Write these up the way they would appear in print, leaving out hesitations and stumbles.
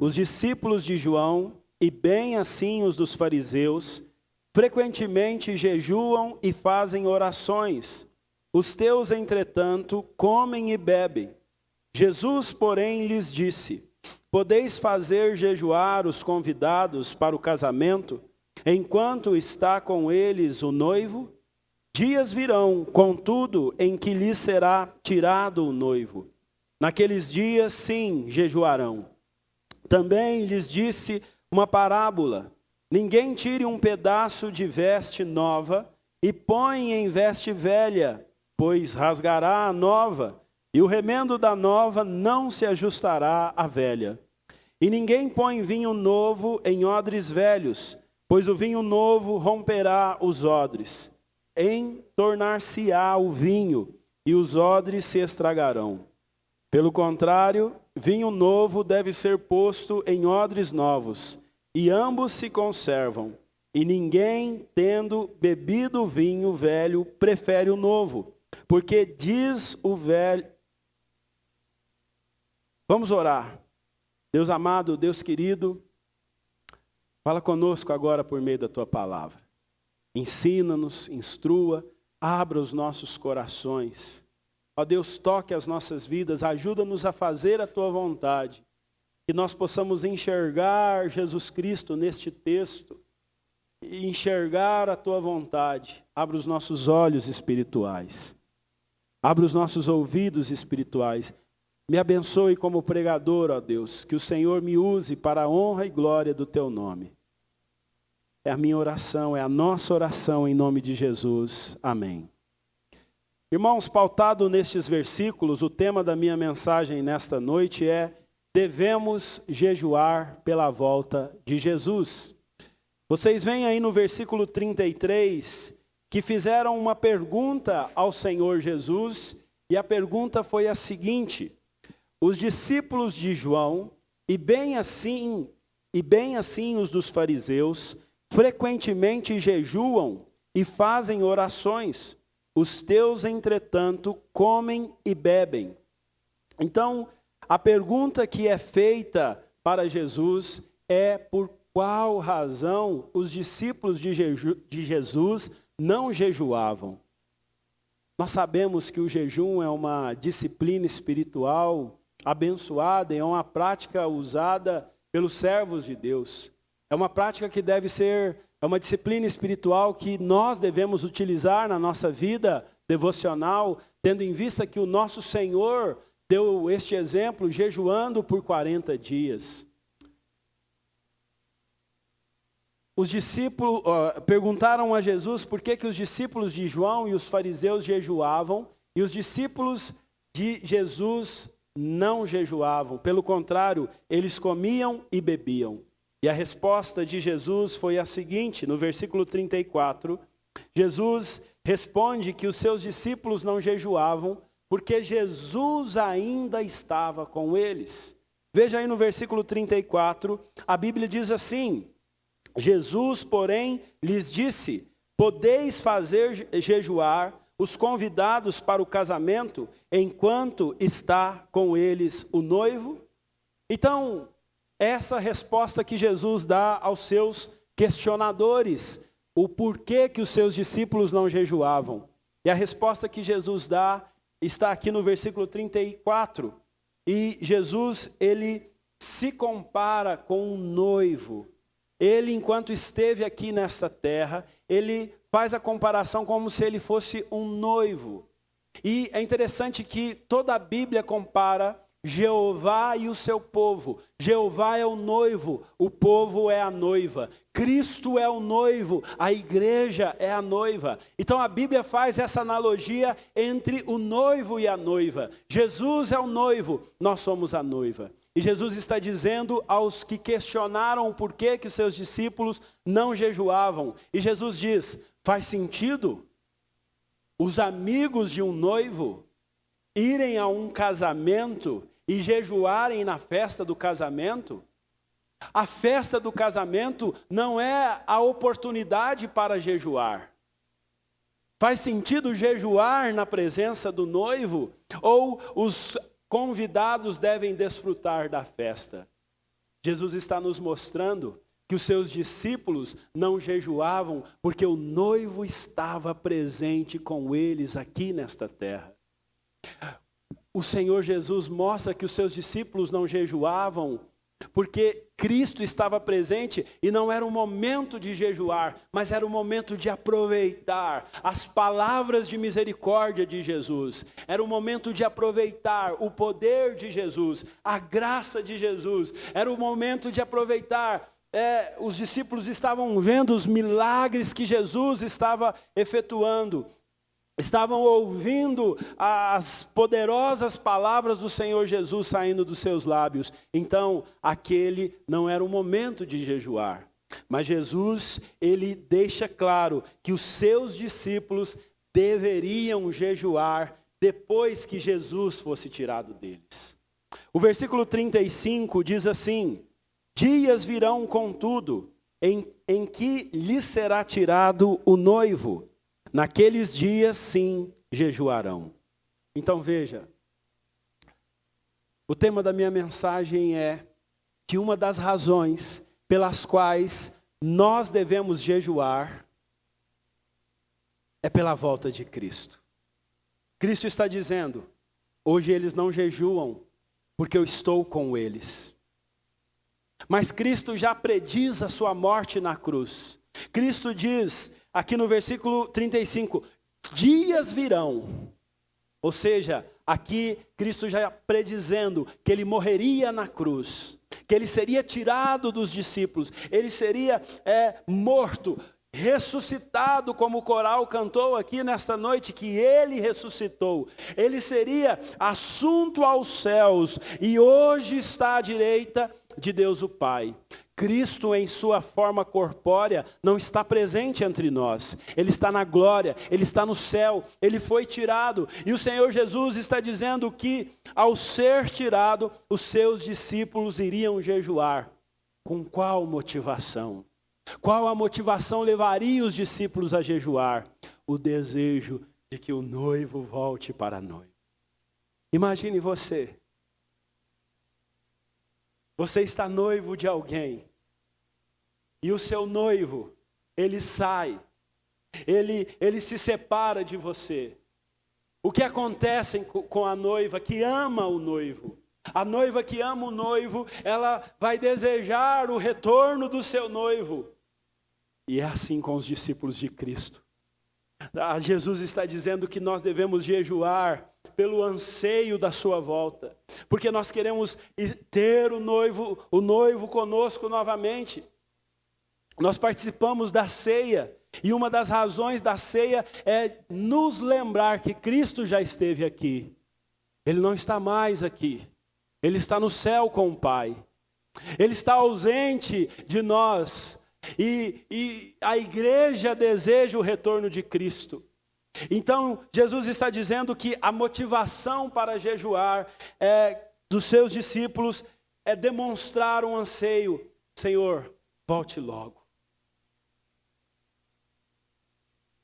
os discípulos de João, e bem assim os dos fariseus, frequentemente jejuam e fazem orações. Os teus, entretanto, comem e bebem. Jesus, porém, lhes disse: podeis fazer jejuar os convidados para o casamento, enquanto está com eles o noivo? Dias virão, contudo, em que lhes será tirado o noivo. Naqueles dias, sim, jejuarão. Também lhes disse uma parábola: ninguém tire um pedaço de veste nova e põe em veste velha, pois rasgará a nova, e o remendo da nova não se ajustará à velha. E ninguém põe vinho novo em odres velhos, pois o vinho novo romperá os odres. Entornar-se-á o vinho, e os odres se estragarão. Pelo contrário, vinho novo deve ser posto em odres novos, e ambos se conservam. E ninguém, tendo bebido o vinho velho, prefere o novo, porque diz o velho... Vamos orar. Deus amado, Deus querido, fala conosco agora por meio da tua palavra. Ensina-nos, instrua, abra os nossos corações. Ó Deus, toque as nossas vidas, ajuda-nos a fazer a tua vontade. Que nós possamos enxergar Jesus Cristo neste texto e enxergar a tua vontade. Abra os nossos olhos espirituais. Abra os nossos ouvidos espirituais. Me abençoe como pregador, ó Deus, que o Senhor me use para a honra e glória do teu nome. É a minha oração, é a nossa oração em nome de Jesus. Amém. Irmãos, pautado nestes versículos, o tema da minha mensagem nesta noite é: devemos jejuar pela volta de Jesus. Vocês veem aí no versículo 33 que fizeram uma pergunta ao Senhor Jesus, e a pergunta foi a seguinte: os discípulos de João, e bem assim os dos fariseus, frequentemente jejuam e fazem orações. Os teus, entretanto, comem e bebem. Então, a pergunta que é feita para Jesus é: por qual razão os discípulos de Jesus não jejuavam? Nós sabemos que o jejum é uma disciplina espiritual abençoada, é uma prática usada pelos servos de Deus. É uma prática que deve ser, é uma disciplina espiritual que nós devemos utilizar na nossa vida devocional, tendo em vista que o nosso Senhor deu este exemplo jejuando por 40 dias. Os discípulos perguntaram a Jesus por que os discípulos de João e os fariseus jejuavam e os discípulos de Jesus não jejuavam. Pelo contrário, eles comiam e bebiam. E a resposta de Jesus foi a seguinte: no versículo 34, Jesus responde que os seus discípulos não jejuavam porque Jesus ainda estava com eles. Veja aí no versículo 34, a Bíblia diz assim: Jesus, porém, lhes disse: podeis fazer jejuar os convidados para o casamento enquanto está com eles o noivo? Então, essa resposta que Jesus dá aos seus questionadores, o porquê que os seus discípulos não jejuavam. E a resposta que Jesus dá está aqui no versículo 34. E Jesus, ele se compara com um noivo. Ele, enquanto esteve aqui nessa terra, ele faz a comparação como se ele fosse um noivo. E é interessante que toda a Bíblia compara Jeová e o seu povo. Jeová é o noivo, o povo é a noiva. Cristo é o noivo, a igreja é a noiva. Então a Bíblia faz essa analogia entre o noivo e a noiva. Jesus é o noivo, nós somos a noiva. E Jesus está dizendo aos que questionaram o porquê que os seus discípulos não jejuavam. E Jesus diz: faz sentido os amigos de um noivo irem a um casamento e jejuarem na festa do casamento? A festa do casamento não é a oportunidade para jejuar. Faz sentido jejuar na presença do noivo? Ou os convidados devem desfrutar da festa? Jesus está nos mostrando que os seus discípulos não jejuavam porque o noivo estava presente com eles aqui nesta terra. O Senhor Jesus mostra que os seus discípulos não jejuavam porque Cristo estava presente e não era um momento de jejuar, mas era um momento de aproveitar as palavras de misericórdia de Jesus. Era um momento de aproveitar o poder de Jesus, a graça de Jesus. Era um momento de aproveitar. Os discípulos estavam vendo os milagres que Jesus estava efetuando. Estavam ouvindo as poderosas palavras do Senhor Jesus saindo dos seus lábios. Então, aquele não era o momento de jejuar. Mas Jesus, ele deixa claro que os seus discípulos deveriam jejuar depois que Jesus fosse tirado deles. O versículo 35 diz assim: dias virão, contudo, em que lhe será tirado o noivo. Naqueles dias, sim, jejuarão. Então veja, o tema da minha mensagem é que uma das razões pelas quais nós devemos jejuar é pela volta de Cristo. Cristo está dizendo, hoje eles não jejuam porque eu estou com eles. Mas Cristo já prediz a sua morte na cruz. Cristo diz aqui no versículo 35, dias virão. Ou seja, aqui Cristo já predizendo que ele morreria na cruz, que ele seria tirado dos discípulos, ele seria morto, ressuscitado, como o coral cantou aqui nesta noite, que ele ressuscitou. Ele seria assunto aos céus e hoje está à direita de Deus o Pai. Cristo em sua forma corpórea não está presente entre nós. Ele está na glória, ele está no céu, ele foi tirado. E o Senhor Jesus está dizendo que ao ser tirado, os seus discípulos iriam jejuar. Com qual motivação? Qual a motivação levaria os discípulos a jejuar? O desejo de que o noivo volte para a noiva. Imagine você. Você está noivo de alguém. E o seu noivo, ele sai. Ele se separa de você. O que acontece com a noiva que ama o noivo? A noiva que ama o noivo, ela vai desejar o retorno do seu noivo. E é assim com os discípulos de Cristo. Jesus está dizendo que nós devemos jejuar pelo anseio da sua volta. Porque nós queremos ter o noivo conosco novamente. Nós participamos da ceia. E uma das razões da ceia é nos lembrar que Cristo já esteve aqui. Ele não está mais aqui. Ele está no céu com o Pai. Ele está ausente de nós. E a igreja deseja o retorno de Cristo. Então, Jesus está dizendo que a motivação para jejuar dos seus discípulos é demonstrar um anseio. Senhor, volte logo.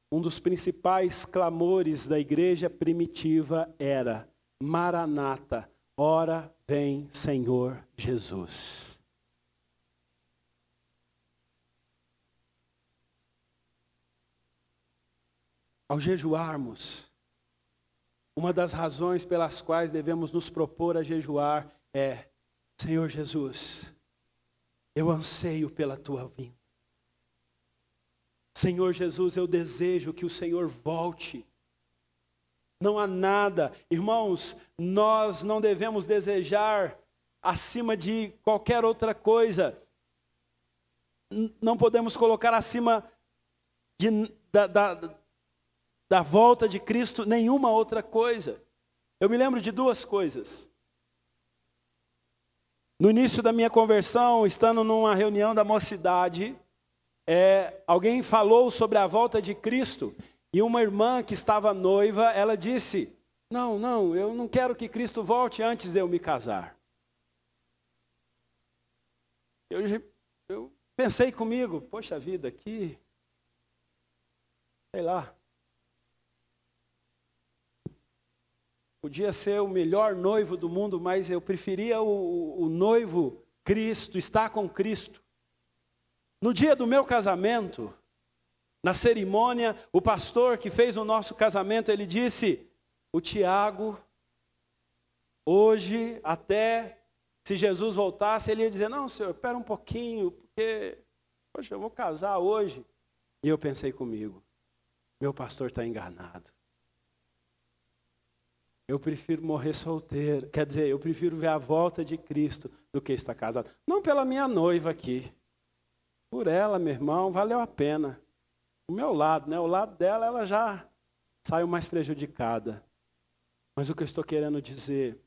Um dos principais clamores da igreja primitiva era: Maranata, ora vem Senhor Jesus. Ao jejuarmos, uma das razões pelas quais devemos nos propor a jejuar é: Senhor Jesus, eu anseio pela tua vinda. Senhor Jesus, eu desejo que o Senhor volte. Não há nada, irmãos, nós não devemos desejar acima de qualquer outra coisa. Não podemos colocar acima da volta de Cristo nenhuma outra coisa. Eu me lembro de duas coisas. No início da minha conversão, estando numa reunião da mocidade, alguém falou sobre a volta de Cristo. E uma irmã que estava noiva, ela disse: não, eu não quero que Cristo volte antes de eu me casar. Eu pensei comigo, poxa vida, aqui, sei lá. Podia ser o melhor noivo do mundo, mas eu preferia o noivo Cristo, estar com Cristo. No dia do meu casamento, na cerimônia, o pastor que fez o nosso casamento, ele disse, o Tiago, hoje, até se Jesus voltasse, ele ia dizer, não, senhor, espera um pouquinho, porque, poxa, eu vou casar hoje. E eu pensei comigo, meu pastor está enganado. Eu prefiro morrer solteiro, quer dizer, eu prefiro ver a volta de Cristo do que estar casado. Não pela minha noiva aqui, por ela, meu irmão, valeu a pena. O meu lado, né? O lado dela, ela já saiu mais prejudicada. Mas o que eu estou querendo dizer,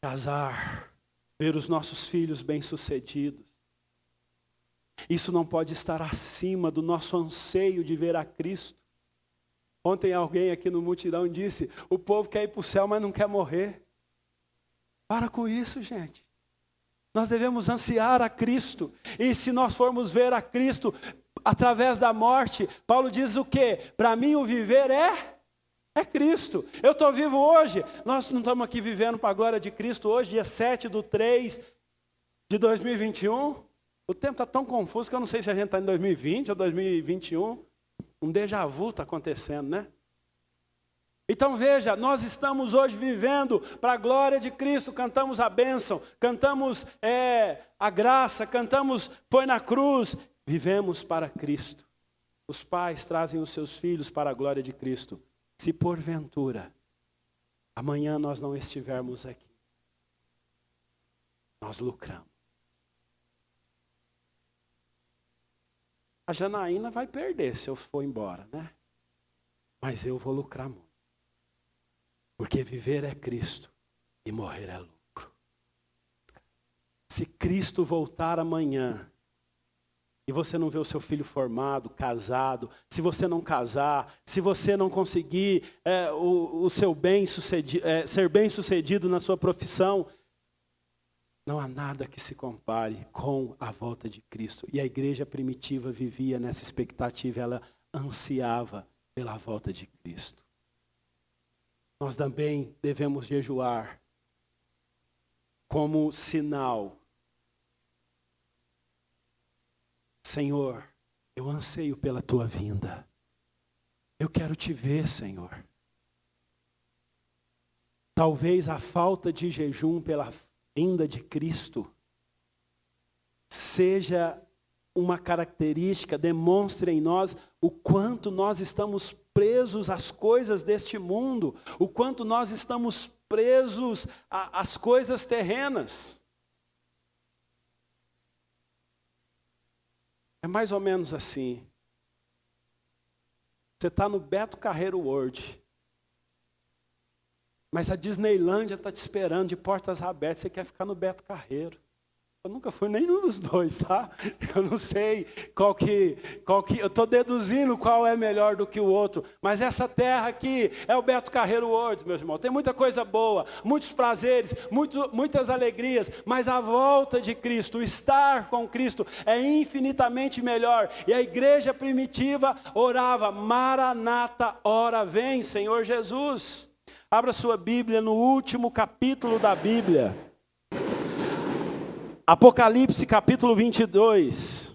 casar, ver os nossos filhos bem-sucedidos, isso não pode estar acima do nosso anseio de ver a Cristo. Ontem alguém aqui no multidão disse, o povo quer ir para o céu, mas não quer morrer. Para com isso, gente. Nós devemos ansiar a Cristo. E se nós formos ver a Cristo através da morte, Paulo diz o quê? Para mim o viver é Cristo. Eu estou vivo hoje. Nós não estamos aqui vivendo para a glória de Cristo hoje, dia 7/3/2021. O tempo está tão confuso que eu não sei se a gente está em 2020 ou 2021. Um déjà vu está acontecendo, né? Então veja, nós estamos hoje vivendo para a glória de Cristo, cantamos a bênção, cantamos a graça, cantamos foi na cruz, vivemos para Cristo. Os pais trazem os seus filhos para a glória de Cristo. Se porventura, amanhã nós não estivermos aqui, nós lucramos. A Janaína vai perder se eu for embora, né? Mas eu vou lucrar muito. Porque viver é Cristo e morrer é lucro. Se Cristo voltar amanhã, e você não vê o seu filho formado, casado, se você não casar, se você não conseguir o seu ser bem-sucedido na sua profissão, não há nada que se compare com a volta de Cristo. E a igreja primitiva vivia nessa expectativa, ela ansiava pela volta de Cristo. Nós também devemos jejuar como sinal. Senhor, eu anseio pela tua vinda. Eu quero te ver, Senhor. Talvez a falta de jejum pela vinda de Cristo seja uma característica, demonstre em nós o quanto nós estamos presos às coisas deste mundo, o quanto nós estamos presos às coisas terrenas. É mais ou menos assim. Você está no Beto Carreiro World, mas a Disneylândia está te esperando de portas abertas, você quer ficar no Beto Carreiro. Eu nunca fui nenhum dos dois, tá? Eu não sei qual que eu estou deduzindo qual é melhor do que o outro. Mas essa terra aqui é o Beto Carreiro World, meus irmãos. Tem muita coisa boa, muitos prazeres, muitas alegrias. Mas a volta de Cristo, o estar com Cristo é infinitamente melhor. E a igreja primitiva orava, Maranata, ora vem, Senhor Jesus. Abra sua Bíblia no último capítulo da Bíblia. Apocalipse capítulo 22.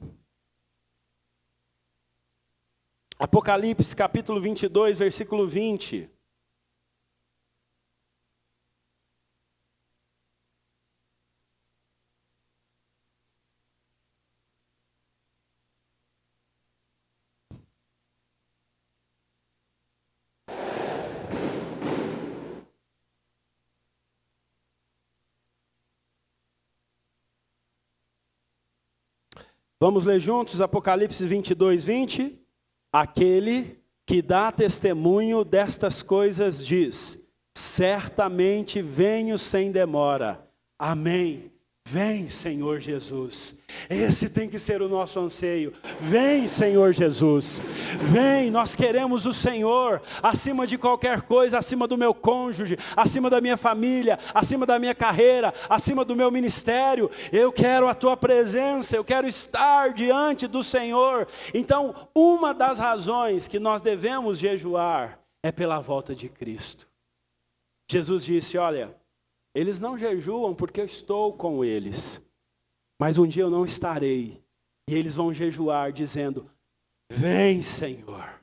Apocalipse capítulo 22, versículo 20. Vamos ler juntos Apocalipse 22, 20. Aquele que dá testemunho destas coisas diz, certamente venho sem demora. Amém. Vem, Senhor Jesus. Esse tem que ser o nosso anseio. Vem, Senhor Jesus. Vem, nós queremos o Senhor acima de qualquer coisa, acima do meu cônjuge, acima da minha família, acima da minha carreira, acima do meu ministério. Eu quero a tua presença, eu quero estar diante do Senhor. Então, uma das razões que nós devemos jejuar é pela volta de Cristo. Jesus disse, olha, Eles não jejuam porque eu estou com eles. Mas um dia eu não estarei. E eles vão jejuar dizendo, vem, Senhor.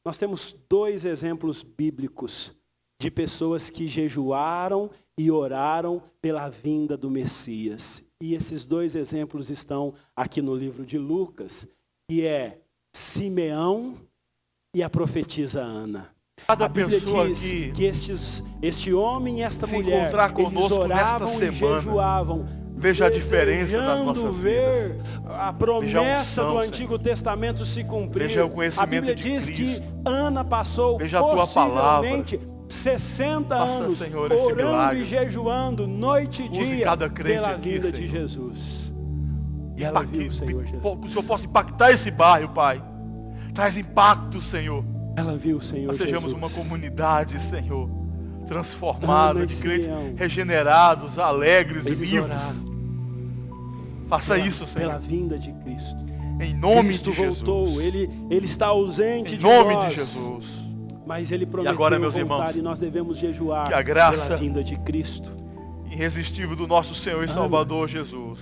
Nós temos 2 exemplos bíblicos de pessoas que jejuaram e oraram pela vinda do Messias. E esses 2 exemplos estão aqui no livro de Lucas, que é Simeão e a profetisa Ana. Cada A Bíblia pessoa diz aqui que este homem e esta se mulher, encontrar eles conosco oravam nesta e semana, jejuavam, veja a diferença nas desejando nossas ver vidas. a Veja promessa a unção, do Antigo Testamento se cumprir. Veja o conhecimento a Bíblia de diz Cristo. que Ana passou Veja a tua possivelmente 60 Faça, anos Senhor, esse orando milagre. e jejuando noite e Use dia cada crente pela aqui, vinda de Senhor. Jesus. E ela viu o Senhor Jesus. Que o Senhor possa impactar esse bairro, Pai. Traz impacto, Senhor. Ela viu o Senhor Nós sejamos Jesus. uma comunidade, Senhor, transformada, Ana e de crentes Simeão. regenerados, alegres e Eles vivos. oraram Faça isso, pela Senhor. vinda de Cristo. Em nome Cristo de Jesus. voltou, ele está ausente Em de nome nós. de Jesus. Mas ele prometeu agora, meus voltar irmãos, e nós devemos jejuar que a graça pela vinda de Cristo. Irresistível do nosso Senhor e Salvador Jesus.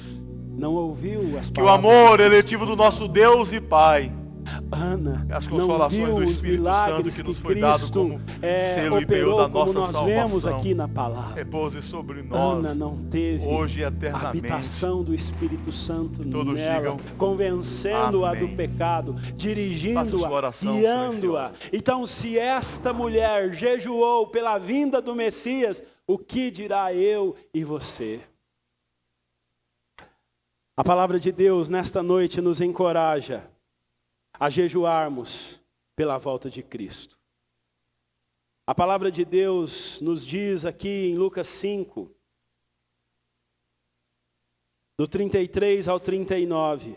Não ouviu as Que o palavras amor de Cristo. eletivo do nosso Deus e Pai, Ana as não consolações viu do os Espírito Santo milagres que que nos foi dado Cristo como selo e meio operou, da como nossa nós vemos salvação, aqui na palavra. repouse sobre nós, Ana não teve hoje e a eternamente. habitação do Espírito Santo Todos nela, digam, convencendo-a do amém. pecado, Faça dirigindo-a, sua oração guiando-a. silenciosa. Então, se esta mulher jejuou pela vinda do Messias, o que dirá eu e você? A palavra de Deus nesta noite nos encoraja a jejuarmos pela volta de Cristo. A palavra de Deus nos diz aqui em Lucas 5, do 33 ao 39,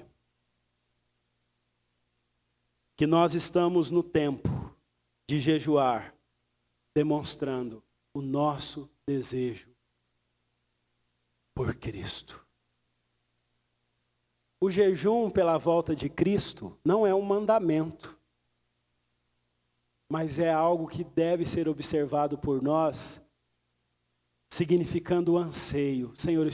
que nós estamos no tempo de jejuar, demonstrando o nosso desejo por Cristo. O jejum pela volta de Cristo não é um mandamento, mas é algo que deve ser observado por nós, significando o anseio. Senhor,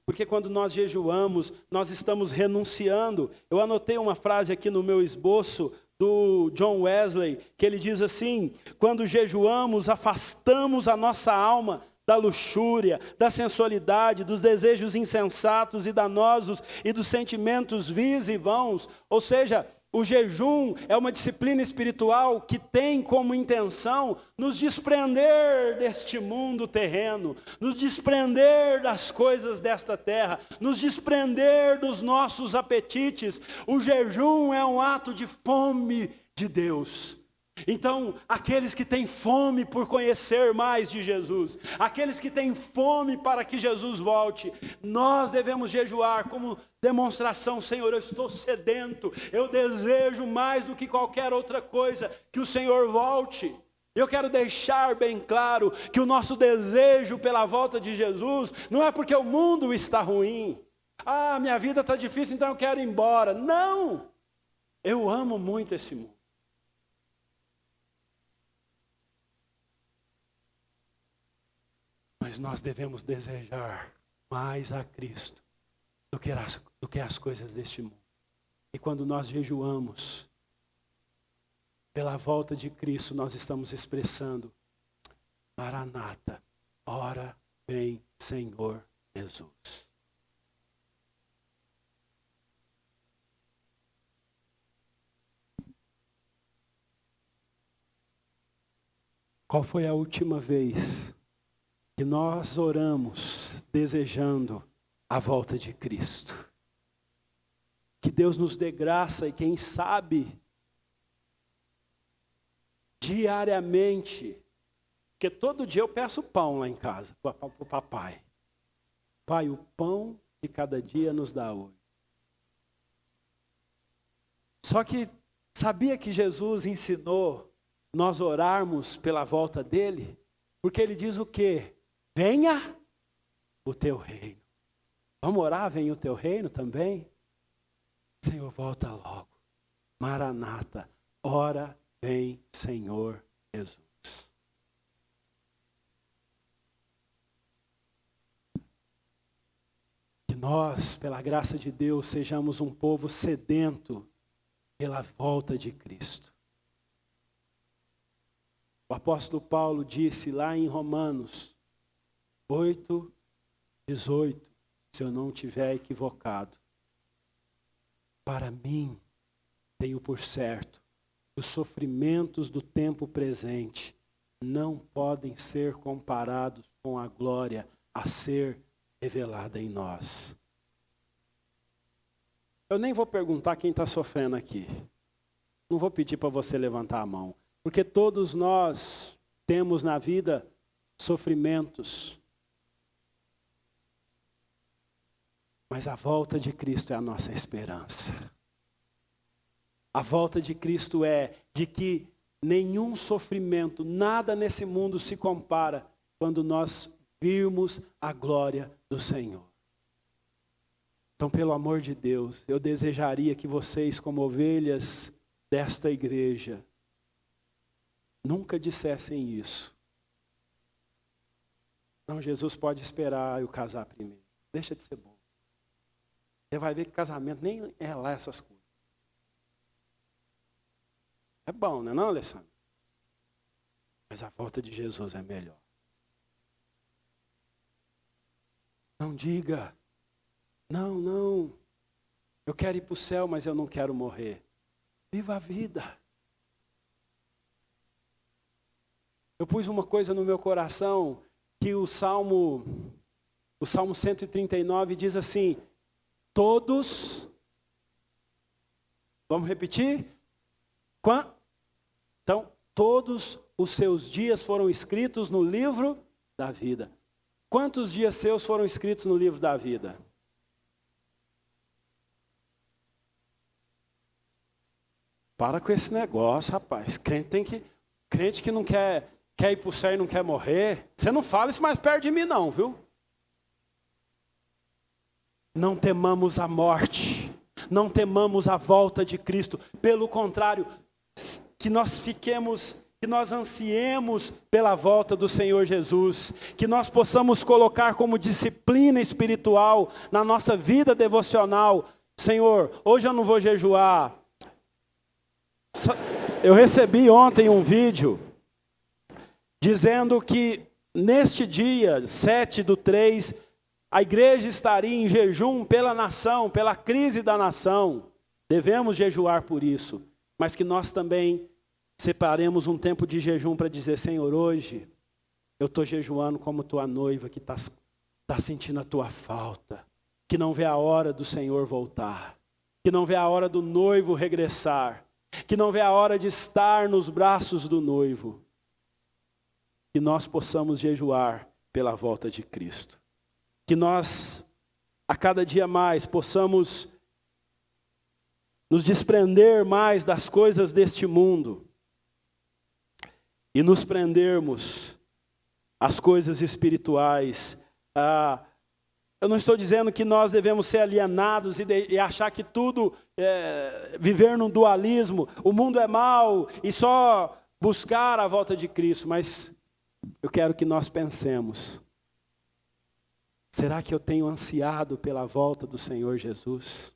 porque quando nós jejuamos, nós estamos renunciando. Eu anotei uma frase aqui no meu esboço do John Wesley, que ele diz assim: quando jejuamos, afastamos a nossa alma da luxúria, da sensualidade, dos desejos insensatos e danosos e dos sentimentos vis e vãos. Ou seja, o jejum é uma disciplina espiritual que tem como intenção nos desprender deste mundo terreno, nos desprender das coisas desta terra, nos desprender dos nossos apetites. O jejum é um ato de fome de Deus. Então, aqueles que têm fome por conhecer mais de Jesus, aqueles que têm fome para que Jesus volte, nós devemos jejuar como demonstração: Senhor, eu estou sedento, eu desejo mais do que qualquer outra coisa que o Senhor volte. Eu quero deixar bem claro que o nosso desejo pela volta de Jesus não é porque o mundo está ruim. Ah, minha vida está difícil, então eu quero ir embora. Não! Eu amo muito esse mundo. Mas nós devemos desejar mais a Cristo do que as coisas deste mundo. E quando nós jejuamos pela volta de Cristo, nós estamos expressando: Maranata, ora vem, Senhor Jesus. Qual foi a última vez que nós oramos desejando a volta de Cristo? Que Deus nos dê graça e, quem sabe, diariamente, porque todo dia eu peço pão lá em casa para o papai. Pai, o pão de cada dia nos dá hoje. Só que sabia que Jesus ensinou nós orarmos pela volta dele? Porque ele diz o quê? Venha o teu reino. Vamos orar, venha o teu reino também? Senhor, volta logo. Maranata, ora vem, Senhor Jesus. nós, pela graça de Deus, sejamos um povo sedento pela volta de Cristo. O apóstolo Paulo disse lá em Romanos 8:18, se eu não estiver equivocado: para mim, tenho por certo, os sofrimentos do tempo presente não podem ser comparados com a glória a ser revelada em nós. Eu nem vou perguntar quem está sofrendo aqui. Não vou pedir para você levantar a mão. Porque todos nós temos na vida sofrimentos. Mas a volta de Cristo é a nossa esperança. A volta de Cristo é de que nenhum sofrimento, nada nesse mundo se compara quando nós virmos a glória do Senhor. Então, pelo amor de Deus, eu desejaria que vocês, como ovelhas desta igreja, nunca dissessem isso. Não, Jesus pode esperar eu casar primeiro. Deixa de ser bom. Você vai ver que casamento nem é lá essas coisas. É bom, não é não, Alessandro? Mas a volta de Jesus é melhor. Não diga, não, eu quero ir para o céu, mas eu não quero morrer. Viva a vida. Eu pus uma coisa no meu coração, que o Salmo 139 diz assim: todos, vamos repetir? Então, todos os seus dias foram escritos no livro da vida. Quantos dias seus foram escritos no livro da vida? Para com esse negócio, rapaz. Crente que não quer ir para o céu e não quer morrer. Você não fala isso mais perto de mim não, viu? Não temamos a morte. Não temamos a volta de Cristo. Pelo contrário, que nós ansiemos pela volta do Senhor Jesus, que nós possamos colocar como disciplina espiritual na nossa vida devocional: Senhor, hoje eu não vou jejuar. Eu recebi ontem um vídeo dizendo que neste dia 7/3, a igreja estaria em jejum pela nação, pela crise da nação. Devemos jejuar por isso, mas que nós também separemos um tempo de jejum para dizer: Senhor, hoje eu estou jejuando como tua noiva que está sentindo a tua falta, que não vê a hora do Senhor voltar, que não vê a hora do noivo regressar, que não vê a hora de estar nos braços do noivo. Que nós possamos jejuar pela volta de Cristo. Que nós, a cada dia mais, possamos nos desprender mais das coisas deste mundo e nos prendermos às coisas espirituais. Eu não estou dizendo que nós devemos ser alienados e achar que tudo viver num dualismo, o mundo é mau e só buscar a volta de Cristo, mas eu quero que nós pensemos: será que eu tenho ansiado pela volta do Senhor Jesus?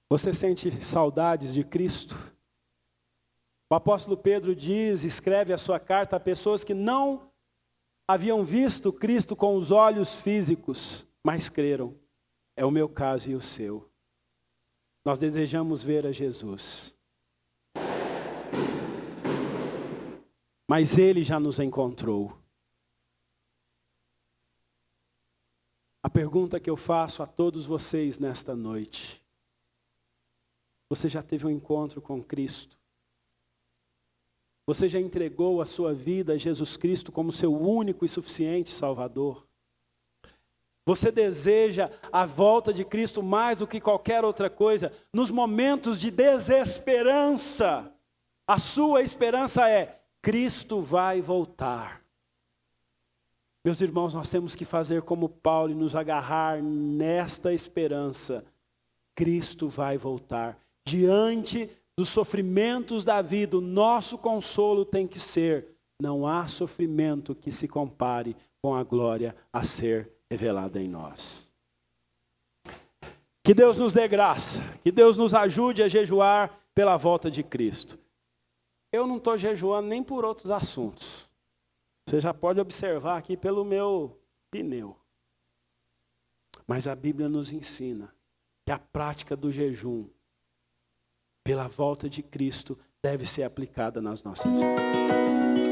Você sente saudades de Cristo? O apóstolo Pedro escreve a sua carta a pessoas que não haviam visto Cristo com os olhos físicos, mas creram. É o meu caso e o seu. Nós desejamos ver a Jesus. Mas Ele já nos encontrou. A pergunta que eu faço a todos vocês nesta noite: você já teve um encontro com Cristo? Você já entregou a sua vida a Jesus Cristo como seu único e suficiente Salvador? Você deseja a volta de Cristo mais do que qualquer outra coisa? Nos momentos de desesperança, a sua esperança é: Cristo vai voltar. Meus irmãos, nós temos que fazer como Paulo e nos agarrar nesta esperança. Cristo vai voltar. Diante dos sofrimentos da vida, o nosso consolo tem que ser: não há sofrimento que se compare com a glória a ser revelada em nós. Que Deus nos dê graça, que Deus nos ajude a jejuar pela volta de Cristo. Eu não estou jejuando nem por outros assuntos. Você já pode observar aqui pelo meu pneu. Mas a Bíblia nos ensina que a prática do jejum pela volta de Cristo deve ser aplicada nas nossas vidas.